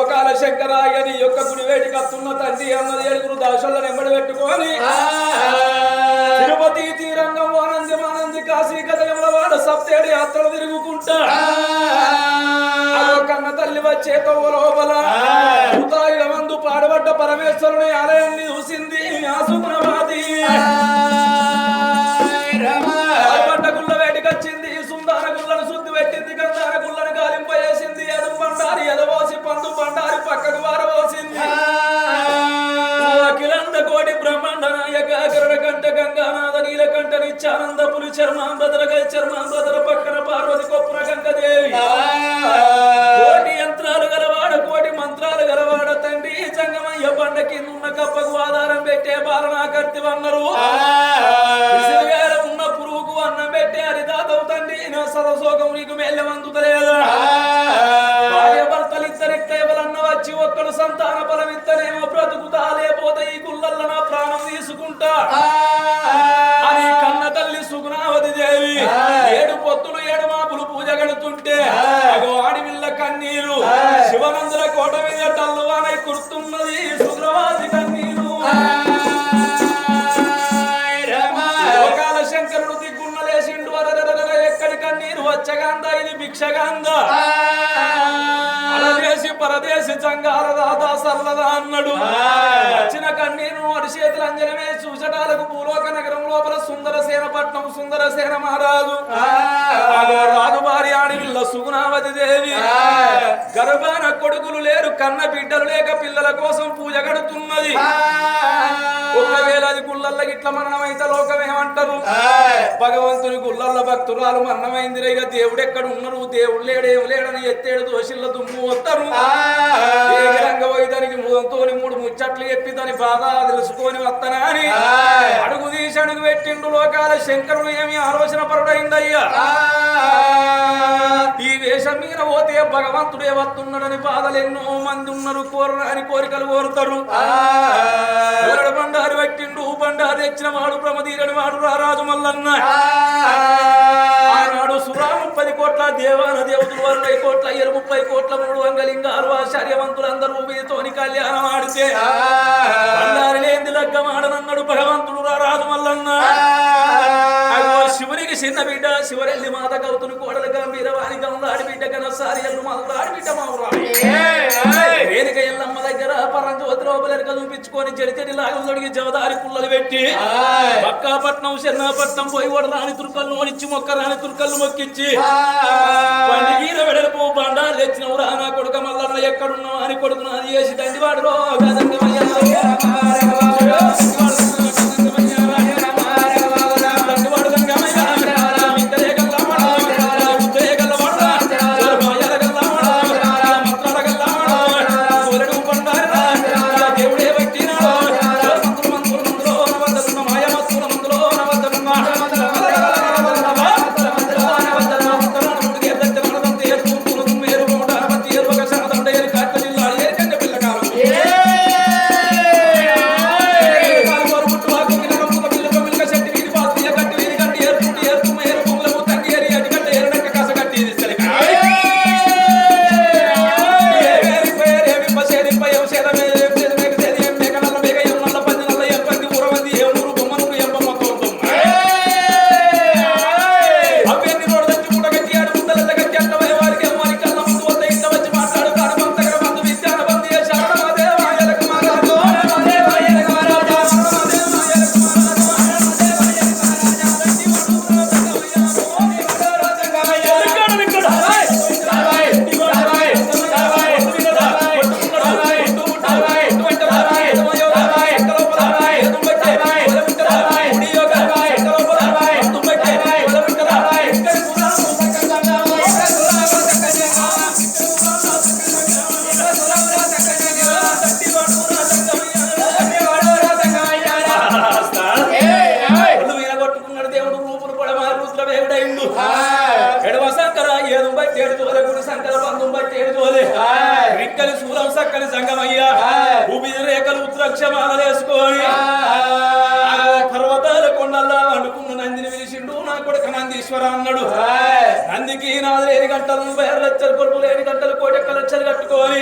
లోకాల శంకరాయని యొక్క గుడి వేడి కత్తున్న తండ్రి అన్నది ఏడుగురు దాసులను ఎంబడి పెట్టుకొని తిరుపతి తీరంగం ఆనంది కాశీ గదయములవాడ సప్తేడు యాత్రలు తిరుగుకుంటా కన్న తల్లి వచ్చే తవ్వ లోపల మందు పాడబడ్డ పరమేశ్వరుని ఆలయాన్ని చూసింది ఆ సుప్రభాతి గుళ్ళ వేటికొచ్చింది సుందర గుళ్ళను శుద్ధి పెట్టింది గంధార గుళ్ళను గాలింపజేసింది ఎదు పండారి ఎదవోసి పండు పండారి పక్కకు వారవోసింది అఖిలండ కోటి బ్రహ్మాండ నాయక గరుడ కంట గంగానాథ నీలకంఠ నిత్యానందపురి చర్మాంబదర పక్కన పార్వతి కొప్పున గంగదేవి కోటి యంత్రాలు గలవాడ కోటి మంత్రాలు గలవాడ తండ్రి సంగమయ్య బండ కిందున్న కప్పకు ఆధారం పెట్టే బాలనాకర్తి వన్నరు ఉన్న పురుగుకు అన్నం పెట్టే హరిదాతవు తండ్రి నా సరసోకం నీకు మెల్లమందుతలేదా భార్య భర్తలు ఇద్దరిట్లేవలన్న వచ్చి ఒక్కడు సంతాన బలం ఇద్దరేమో బ్రతుకుతా లేకపోతే ఈ గుళ్ళల్ల నా ప్రాణం తీసుకుంటా అని కన్న తల్లి సుగుణావతి దేవి ఏడు పొత్తులు ఏడు మాపులు పూజ గడుతుంటే అగో ఆడివిల్ల కన్నీరు శివనందుల కోట మీద టల్లువానై కుర్తున్నది సుగ్రవాది కన్నీరు లోకాల శంకరుడు దిగ్గున్నలేసిండు ఎక్కడి కన్నీరు వచ్చగాంద ఇది భిక్షగాంద అలదేశి పరదేశి చంగార దాదా సర్లదా అన్నాడు వచ్చిన కన్నీరు అడి చేతులు అంజనమే చూచటాలకు భూలోక నగరం లోపల సుందరసేనపట్నం సుందరసేన మహారాజు రాజు భార్య ఆడివిల్ల సుగుణావతి దేవి గర్భాన కొడుకులు లేరు కన్న బిడ్డలు లేక పిల్లల కోసం పూజ గడుతున్నది ఒకవేళ అది గుళ్ళల్ల గిట్ల మరణమైతే లోకం ఏమంటారు భగవంతుని గుళ్ళల్ల భక్తురాలు మరణమైంది ఇక దేవుడు ఎక్కడ ఉన్నారు దేవుడు లేడేం లేడని ఎత్తేడు దోషిల్ల దుమ్ము వస్తారు రంగవైదానికి ముదంతో మూడు ముచ్చట్లు చెప్పి దాని బాధ తెలుసుకొని వస్తానా అని అడుగు తీసి అడుగు పెట్టిండు లోకాల శంకరుడు ఏమి ఆలోచన పరుడైందయ్యా ఈ వేషం మీద పోతే భగవంతుడే వస్తున్నాడని బాధలు ఎన్నో మంది ఉన్నారు కోరని కోరికలు కోరుతారు బండారు పెట్టిండు బండారు తెచ్చిన వాడు ప్రమదీరని వాడు రారాజు మల్లన్న ఆనాడు సురాము 10 కోట్ల దేవాన దేవతలు 20 కోట్ల 30 కోట్ల 3 అంగలింగాలు ఆశ్చర్యవంతులందరూ వీరితోని కళ్యాణం ఆడితే బండారి లేని లగ్గమాడనన్నాడు భగవంతుడు రారాజు మల్లన్న శివునికి చిన్న బిడ్డ శివరెల్లి మాత గౌతుని కోడలు గంభీరవాణి గౌలు ఆడిబిడ్డ కనసారి ఎల్లు మాత ఆడిబిడ్డ మావురాడు వేదిక ఎల్లమ్మ దగ్గర పరంజ్యోతి లోపలెరక చూపించుకొని చెడి లాగలు తొడిగి జవదారి పుల్లలు పెట్టి పక్కాపట్నం చెన్నాపట్నం పోయి కూడా రాని తుర్కలు ఓడించి మొక్క రాని తుర్కలు మొక్కించి పండిగీర వెడల్పు బండాలు తెచ్చినవు రానా కొడుక మల్లన్న ఎక్కడున్నావు అని కొడుకును అది చేసి దండివాడులో నందికి 4 గంటలు 30 లక్షల కొడుకులు 7 గంటలు 1 కోటి లక్షలు కట్టుకొని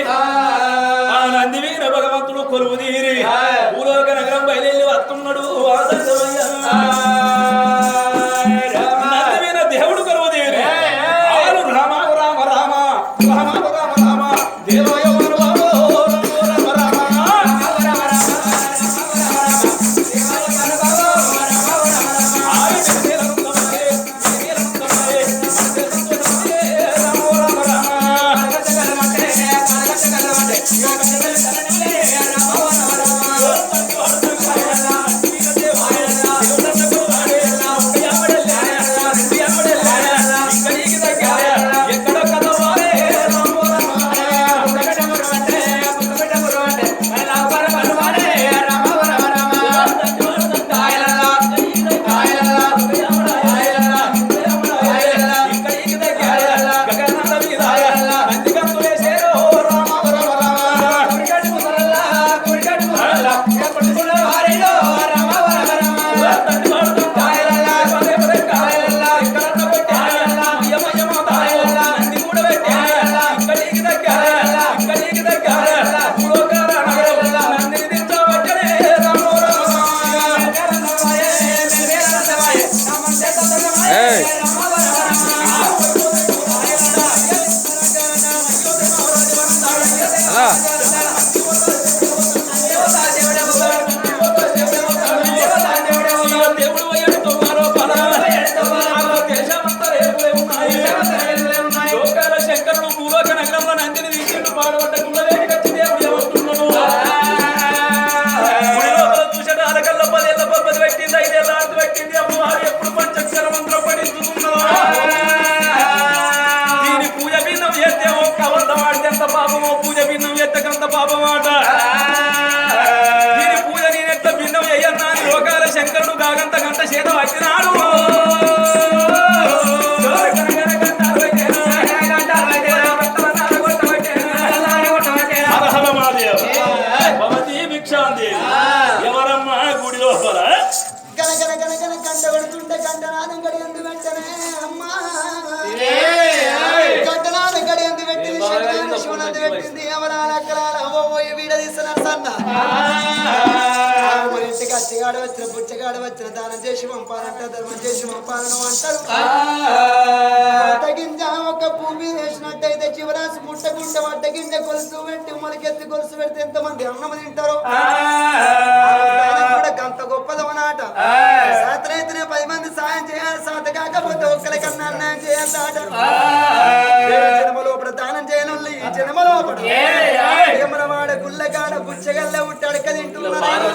కచ్చిగాడు వచ్చిన పుచ్చగాడు వచ్చిన దానం చేసి పంపాలంట ధర్మం చేసి పంపాలను అంటారు. గింజ ఒక భూమి వేసినట్టయితే చివరాసి ముట్టకుంటే వడ్డ గింజ గొలుసు పెట్టి మొలకెత్తి గొలుసు పెడితే ఎంతమంది అన్నం తింటారు. కూడా గంత గొప్పదమనాట. సాతనైతేనే 10 మంది సాయం చేయాలి, సాత కాకపోతే ఒక్కరికన్నా అన్యాయం చేయాలట. జన్మ లోపల దానం చేయనుల్లి ఈ జన్మ లోపల యమనవాడ గుళ్ళగాడ పుచ్చగల్ల ఉట్టడక తింటున్నారు.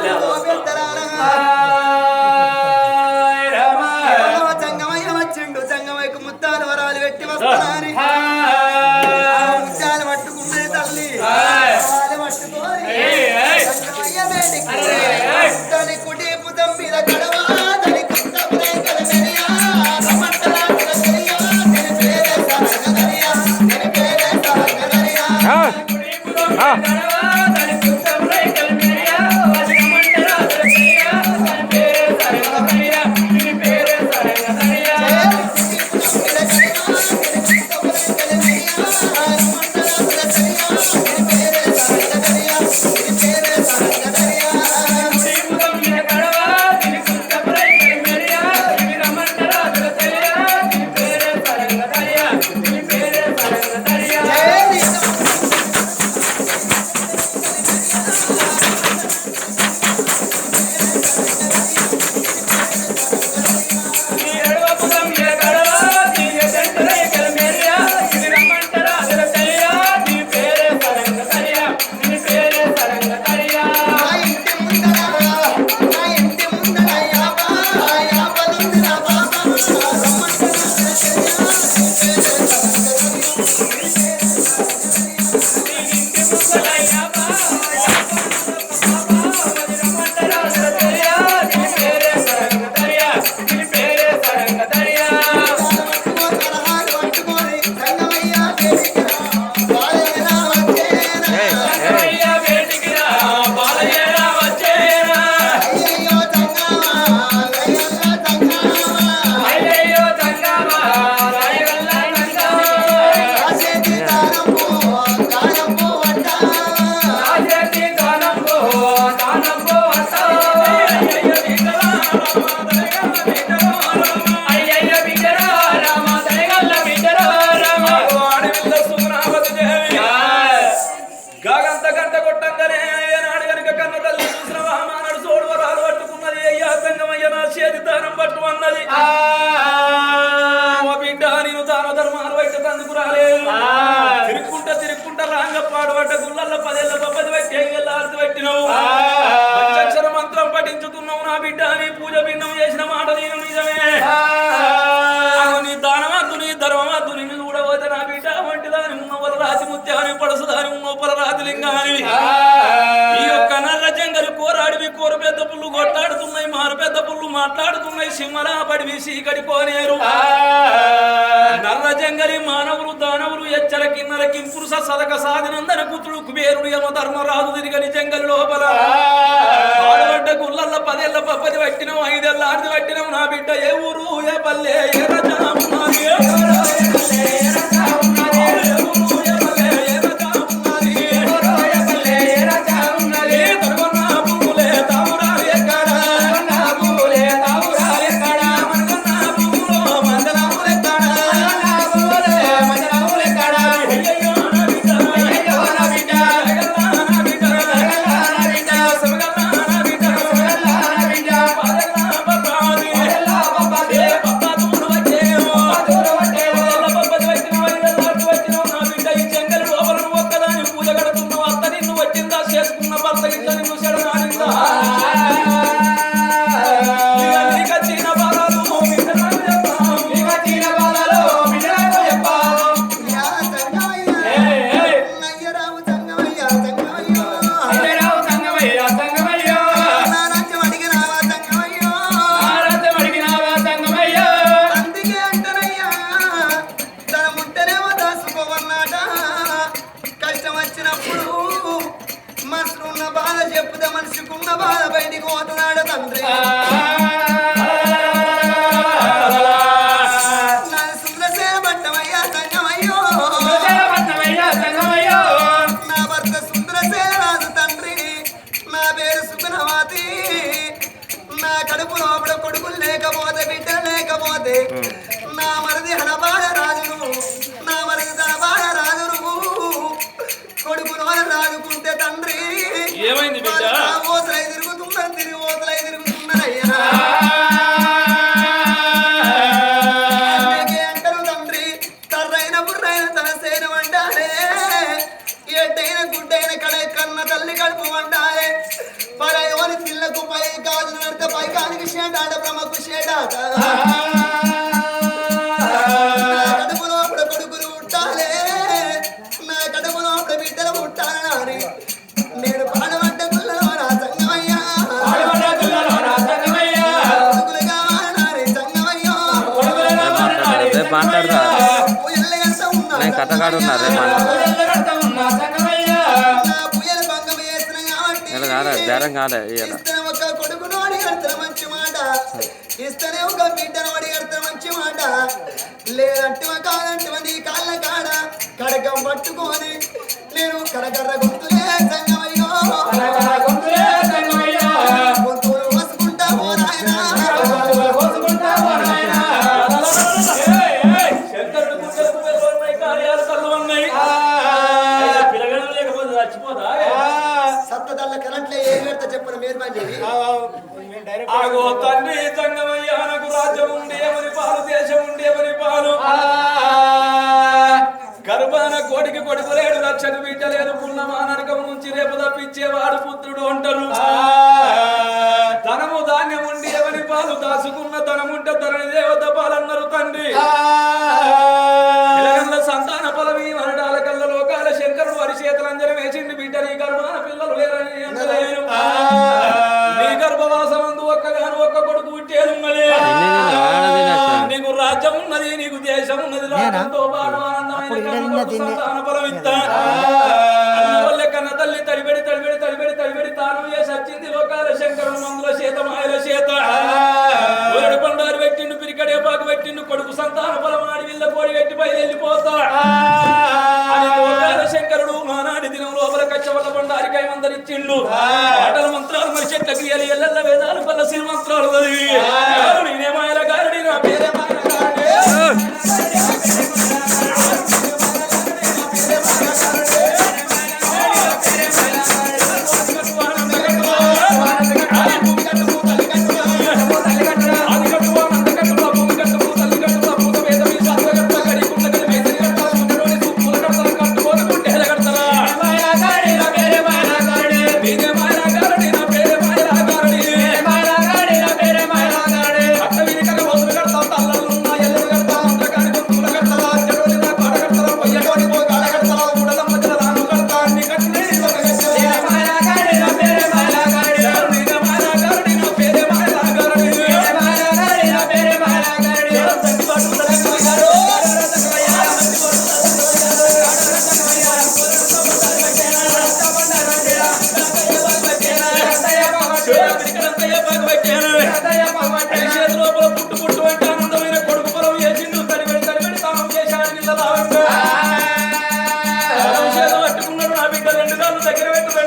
జంగమయ్య వచ్చిండు, జంగమయ్యకు ముత్తాలు వరాలు పెట్టి వస్తానని ముత్యాలు పట్టుకున్నది తల్లి పట్టుకోని జంగమయ్య వేడికి కుటీపు తమ్మిద గడవా తని కుట్టపురే కలమెరియా రమంటలా కలమెరియా నేను పేరే సాగనరియా నేను పేరే సాగనరియా కుటీపు తమ్మిద గడవా తని కుట్టపురే కలమెరియా రమంటలా కలమెరియా నేను పేరే సాగనరియా నేను పేరే సాగనరియా అన్నది ఓ బిడ్డ నేను దాన ధర్మాలు బయట తందుకు రాలేదు తిరుక్కుంటా రాంగ పాడుబడ్డ గుళ్ళల్లో 10 ఏళ్ళ పబ్బది పెట్టి 5 ఏళ్ళ ఆరతి పెట్టినవు పంచాక్షర మంత్రం పఠించుతున్నావు నా బిడ్డ నీ పూజ భిన్నం చేసిన మాట నేను నిజమే నీ దానవద్దు నీ ధర్మవద్దు నిన్ను చూడబోతే నా బిడ్డ వంటి దాని ఉన్నవల రాతి ముత్యాన్ని పడసు దాని ఉన్నోపల రాతి లింగాని ఈ యొక్క నల్ల జంగలు కోరాడివి కోర పెద్ద పుల్లు కొట్టాడుతున్నాయి మారు పెద్ద పుల్లు మాట్లాడుతున్నాయి సింహలా పడివి సీకడి కోనేరు నల్ల జంగలి మానవులు దానవులు ఎచ్చల కిన్నర కింపురుష సదక సాధినందన పుత్రుడు కుబేరుడు యమ ధర్మరాజు తిరిగని జంగలి లోపల పాడబడ్డ గుళ్ళల్ల 10 ఏళ్ళ పబ్బది పట్టినవు 5 ఏళ్ళ ఆరతి పట్టినవు నా బిడ్డ ఏ ఊరు ఏ పల్లె ఏ రజా ఉన్నది నా మరిది హనబాల రాజును నా మరిది ధనబాల రాజును కొడుకును రాజుకుంటే తండ్రి ఏమైంది ఓతలై తిరుగుతున్నారు తిరుగుతున్నారయ్యా అంటారు తండ్రి తర్రైన బుర్రైన తన సేనం అంటారే ఎడ్డైన గుడ్డైన కన్న తల్లి కడుపు అంటారే పరయోని పిల్లకు పై కాదు నడితే పైకానికి షేటాట బ్రహ్మకు షేటాట నేను పాడబడ్డ గుళ్ళలో నా సంగమయ్యా ఒక కొడుకును అడిగడతారు మంచి మాట ఇస్తేనే ఒక బిడ్డను అడిగడతారు మంచి మాట లేదంటే కాదంటే నీ కాళ్ళ కాడ కడకం పట్టుకొని నేను కడకర్ర గుంతులే సంగమయ్యో గొంతులు వసుకుంటా పోరాయనా సప్తదల్ల కరెంట్లే ఏం పెడతా చెప్పను మీరు ఆగో తండ్రి సంగమయ్యా నాకు రాజ్యం ఉండి ఎవరి పాలు దేశం ఉండి ఎవరి పాలు గర్భాన కోడికి కొడుకు లేడు లక్షకు బిడ్డ లేదు పుణ్యమా నరకం నుంచి రేపు తప్పించేవాడు పుత్రుడు అంటారు ధనము ధాన్యం ఉండి ఎవరి పాలు దాచుకున్న ధనముంటే ధరణి దేవత పాలన్నారు తండ్రి సంతాన ఫలమీ మరణాల కళ్ళ లోకాల శంకరుడు వరి చేతులంజనం వేసింది బిడ్డ నీ గర్భాన పిల్లలు లేరని అంటలేను నీ గర్భవాసమందు ఒక్కగాను ఒక్క కొడుకు పుట్టేదున్నది నీకు రాజ్యం ఉన్నది నీకు దేశం ఉన్నది రాజ్యంతో పాటు ఆనందమైన సంతాన ఫలం ఇస్తా వల్ల కన్న తల్లి తడిబెడి తాను చేసి వచ్చింది లోకాల శంకరుడు మందుల చేత మాయల చేత పండారు పెట్టిండు పిరికడే పాకు పెట్టిండు కొడుకు సంతాన ఫలం ఆడి వీళ్ళ కోడి పెట్టి పై వెళ్ళిపోతా శంకరుడు మానాడి దినం లోపల కచ్చ వల్ల బండారికాయ మందరిచ్చిండు ఆటల మంత్రాలు మరి చెట్ల క్రియలు ఎల్ల వేదాలు పల్ల సిరి మంత్రాలు నేనే మాయల గారడి నా పేరే మాయల గారడి అది కట్టువానంద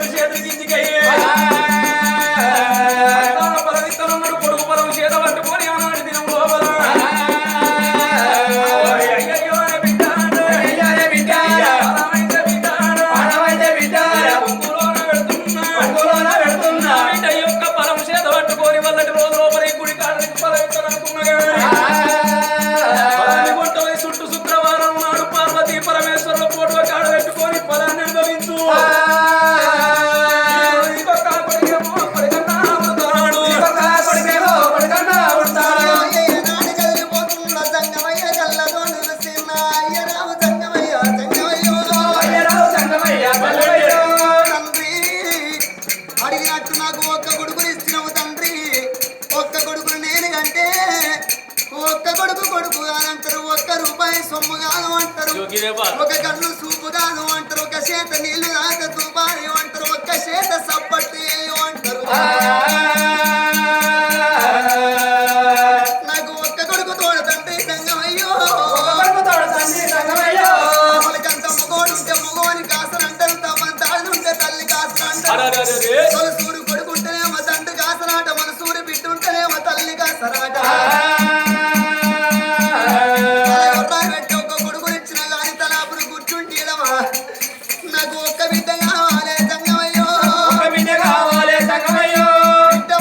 రెండు చేతులకి ఇంటికయ్యే పరమిత్తనన్నాడు కొడుకు పరం చేత పట్టుకొని ఆనాడు దినం లోపల అయ్యయ్యో అనే బిడ్డ పెడుతున్నా బిడ్డ యొక్క పరం చేత పట్టుకొని వల్లటి రోజు లోపల ఈ గుడి కాడానికి పరమిత్తననుకున్నగా చుట్టూ శుక్రవారం నాడు పార్వతీ పరమేశ్వరుల ఫోటో కాడ పెట్టుకొని ఫలాన్ని అనుభవించు అడిగినట్టు నాకు ఒక్క కొడుకుని ఇచ్చినవు తండ్రి. ఒక్క కొడుకుని నేను అంటే ఒక్క కొడుకు కాదంటారు, ఒక్క రూపాయి సొమ్ము కాదు అంటారు, ఒక కన్ను చూపు కాదు అంటారు, ఒక చేత నీళ్లు దాక తూపాలి అంటారు, ఒక్క చేత సప్పట్టు అంటారు. నాకు ఒక్క కొడుకు తోడతండ్రి సంగమయ్యో, వాళ్ళకంత మగోడు ఉంటే మగోని కాసలు అంటారు, తమ్మని తాడు ఉంటే తల్లి కాసలు అంటారు. సూరు కొడుకు ఉంటేనేమో తండ్రి కాసరాట, మన సూరి బిడ్డ ఉంటేనేమో తల్లి కాసరాట. నాకు ఒక్క బిడ్డ కావాలి సంగమయ్యో, బిడ్డ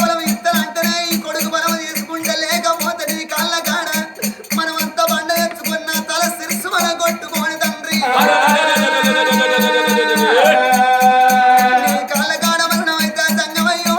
బలం ఇస్తానంటేనే ఈ కొడుకు బలం తీసుకుంటే, లేకపోతే నీ కళ్ళ కాడ మనమంతా బండ తెచ్చుకున్న తల శిరస్సు మన కొట్టుకోని తండ్రి. నీ కళ్ళ కాడ మరణం అయితే సంగమయ్యో,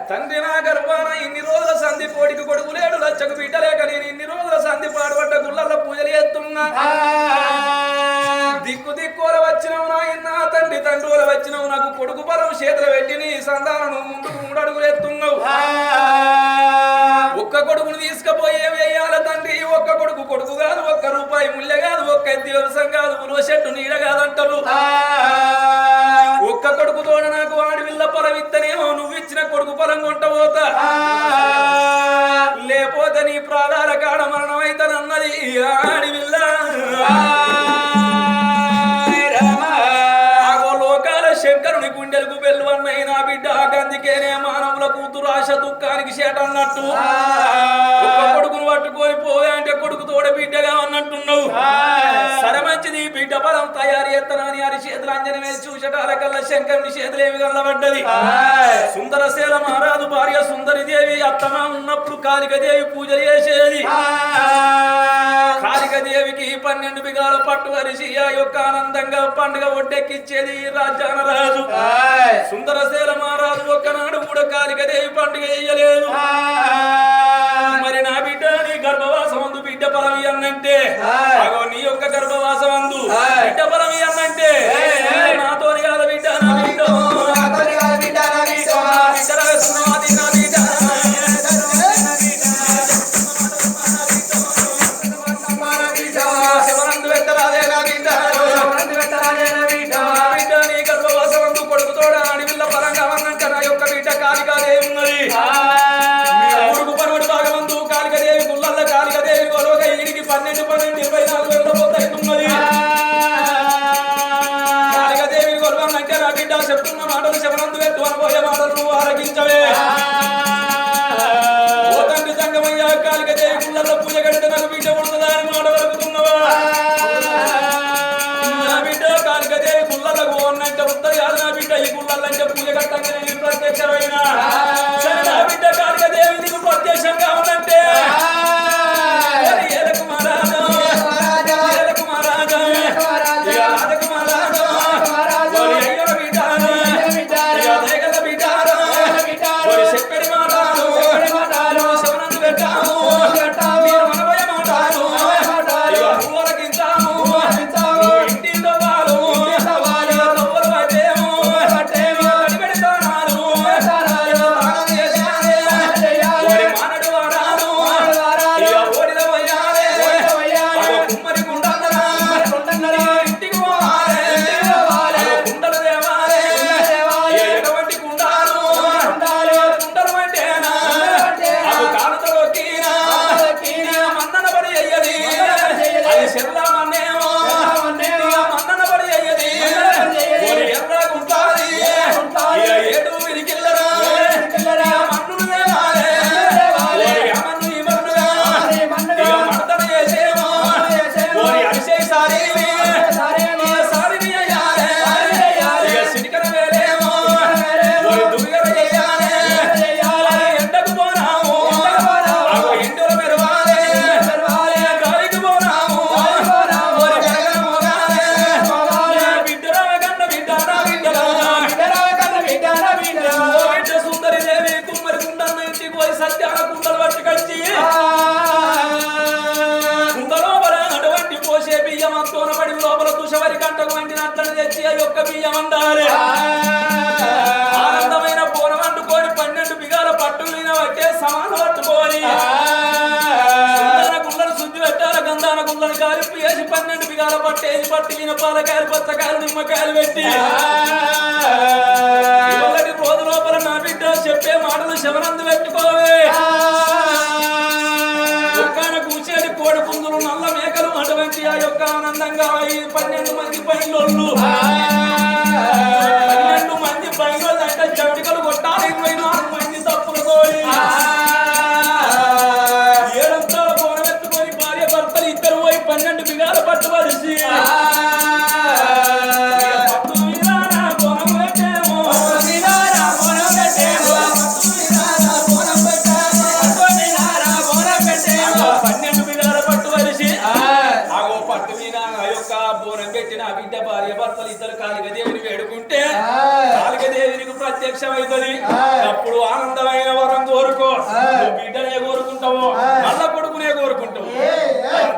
తండ్రి నా గర్భాన ఇన్ని రోజుల సంధి కోడికి కొడుకు లేడు, లచ్చకు బిడ్డలేక నేను ఇన్ని రోజుల సంధి పాడుపడ్డ గుళ్ళల్లో పూజలు చేస్తున్నా. దిక్కు దిక్కుల వచ్చినవు నా ఇన్న తండ్రి తండ్రుల వచ్చినవు, నాకు కొడుకు పరం చేతులు పెట్టి నీ సంతానం ముందుకు 3 అడుగులు ఎత్తున్నావు. ఒక్క కొడుకును తీసుకుపోయి వేయాల తండ్రి, ఒక్క కొడుకు కాదు, ఒక్క రూపాయి ముళ్ళ కాదు, ఒక్క ఎత్తి వ్యవసాయం కాదు, ఉలువ చెట్టు నీడ కాదంటారు. ఒక్క కొడుకు తోడ నాకు ఆడివిల్ల పొలం ఇత్తనేమో, నువ్వు ఇచ్చిన కొడుకు పొలం కొంటపోతా, లేకపోతే నీ ప్రాణాల కాడ మరణం అయితేనన్నది ఆడివిల్ల. లోకాల శంకరుని గుండెలకు వెల్లువన్నై నా బిడ్డ, అందుకేనే మానవుల కూతురు ఆశ దుఃఖానికి చేటన్నట్టు. ఒక్క కొడుకును పట్టుకొని పోయా అంటే కొడుకు తోడ బిడ్డగా అన్నట్టున్నావు. సరే మంచిది, బిడ్డ పదం తయారు చేస్తానని అని చేతులు అంజన వేసి చూసటాల కల్లా శంకరుని చేతులేమి కల్లబడ్డది. సుందరశీల మహారాజు భార్య సుందరి దేవి అత్తమా ఉన్నప్పుడు కాళికదేవి పూజలు చేసేది. కాళికదేవికి 12 బిగాల పట్టు అరిసి ఆ యొక్క ఆనందంగా పండుగ ఒడ్డెక్కిచ్చేది రాజ్యాన రాజు. సుందరశీల మహారాజు ఒక్కనాడు కూడా కాళికదేవి పండుగ చేయలేదు. మరి నా బిడ్డ నీ గర్భవాసం అందు బిడ్డ పరమి అన్నంటే, నీ యొక్క గర్భవాసం అందు బిడ్డ పరమి అన్నంటే నాతో కాదు బిడ్డ, నా బిడ్డ శివనందు పెట్టరాదే నా బిడ్డ, బిడ్డ నీ గర్భవాసం అందు కొడుకుతోడ అడివిల్ల పరంగా అన్నంటే నా యొక్క బిడ్డ కాళికాదేవి ఉన్నది. కొడుకు పరువుడు భాగమందు కాళికదేవి గుళ్ళల్ల కాళికదేవి గొలవక ఈడికి 12 24 వేల పోతైతున్నది. కాళికదేవి గొలవనంటే నా బిడ్డ చెప్తున్న మాటలు శివనందు పెట్టు అనుభవ మాటలు నువ్వు ఆరగించవే. ఓ తండ్రి సంగమయ్య, కాళికదేవి గుళ్ళల్లో పూజ కడితే నాకు బిడ్డ పుడుతుందా అని మాట వలుకుతున్నవా? నా బిడ్డ కాళికదేవి గుళ్ళలకు ఉన్నంటే ఉత్తది కాదు నా బిడ్డ, ఈ గుళ్ళల్లంటే పూజ కట్టంగా నేను ప్రత్యక్షమైనా. సరే నా బిడ్డ కాళికదేవి నీకు ప్రత్యక్షంగా ఉందంటే బియ్యమండాలి ఆనందమైన బోనం వండుకొని 12 బిగాల పట్టు మీద పట్టే సమానం పట్టుకొని గుండల శుద్ధి పెట్టాలి గంధాన గుండలు కాలిపి వేసి 12 బిగాల పట్టేసి పట్టు మీద పాలకాయలు పచ్చకాయలు నిమ్మకాయలు పెట్టి రోజు లోపల నా బిడ్డ చెప్పే మాటలు శవనందు పెట్టుకోవే కూర్చేది కోడి పుందులు నల్ల మేకలు అటువంటి ఆ యొక్క ఆనందంగా 12 మంది పైలోళ్ళు 12 మంది పైలోళ్ళు అంటే చవిటికలు కొట్టాలి 24 మంది తప్పులు కోరి 7 అంతాల పోనెత్తుకొని భార్య భర్తలు ఇద్దరు పోయి 12 బిగాల పట్టుబడిసి బిడ్డ భార్య భర్తలు ఇద్దరు కాళికదేవిని వేడుకుంటే కాళికదేవినికి ప్రత్యక్షమైతది అప్పుడు ఆనందమైన వరం కోరుకో నువ్వు బిడ్డనే కోరుకుంటావో మల్ల కొడుకునే కోరుకుంటావు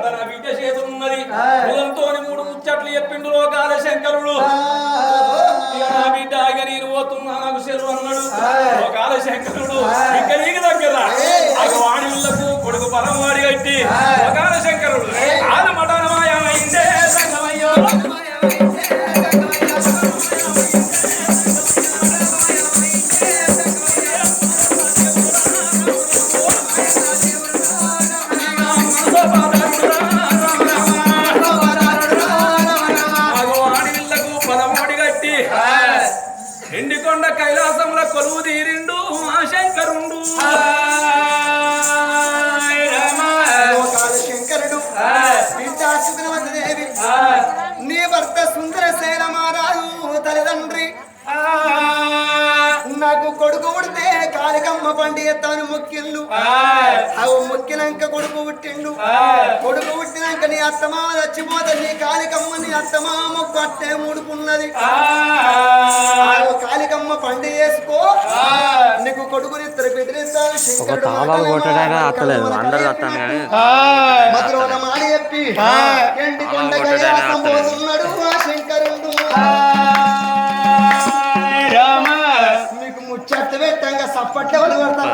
తన బిడ్డ చేతున్నది కులంతో 3 ముచ్చట్లు చెప్పిండు లోకాల శంకరుడు నా బిడ్డ ఆగ నేను పోతున్నా నాకు సెలవు అన్నాడు లోకాల శంకరుడు ఇంకా నీకు దగ్గర వాణిలకు కొడుకు పరం వాడి కట్టి లోకాల శంకరుడు ఆది మఠనమాయమైందే సంగమయ్యో ఎండికొండ కైలాసంలో కొలువు తీరిండు ఆ శంకరుండు శంకరుడు దేవి నీ భర్త సుందరసేన మహారాజు తల్లిదండ్రి నాకు కొడుకు పుడితే కాళికమ్మ పండి ఎత్తాను మొక్కిళ్ళు అవు మొక్కినాక కొడుకు పుట్టిండు కొడుకు పుట్టినాక నీ అత్తమా చచ్చిపోతే నీ కాళికమ్మ నీ అత్తమా మొక్కు అట్టే ముడుకున్నది కాళికమ్మ పండి వేసుకో నీకు కొడుకునిద్దరు బెదిరిస్తాను శంకరుడు మధురోన మాడి చెప్పి ఎండికొండ కైలాసం పోతున్నాడు ఆ శంకరుడు మీకు ముచ్చట్లు పెట్టంగా సప్పట్లు ఎవరు పడతారు